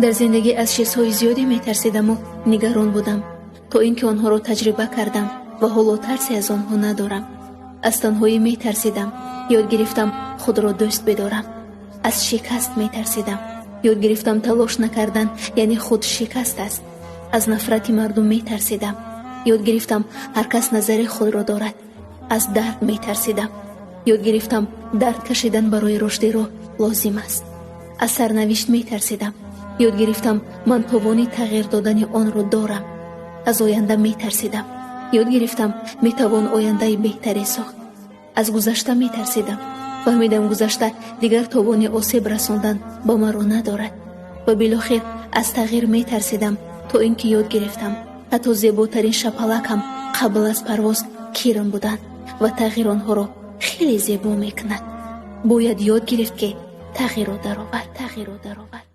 дар зиндагӣ аз чизҳои зиёде метарсидаму нигарон будам, то ин ки онҳоро таҷриба кардам ва ҳоло тарсе аз онҳо надорам. аз танҳоӣ метарсидам, ёд гирифтам худро дӯст бидорам. аз шикаст метарсидам, ёд гирифтам талош накардан яъне худ шикаст аст. аз нафрати мардум метарсидам, ёд гирифтам ҳар кас назари худро дорад. аз дард метарсидам, ёд гирифтам дард кашидан барои рушди роҳ лозим аст. аз сарнавишт метарсидам, ёд гирифтам ман товони тағйир додани онро дорам. аз оянда метарсидам, ёд гирифтам метавон ояндаи беҳтаре сохт. аз гузашта метарсидам, фаҳмидам гузашта дигар товони осеб расондан ба маро надорад. ва билохир аз тағйир метарсидам, то ин ки ёд гирифтам ҳатто зеботарин шапалакам қабл аз парвоз кирм буданд ва тағйир онҳоро хеле зебо мекунад. бояд ёд гирифт ки тағйирро даровард.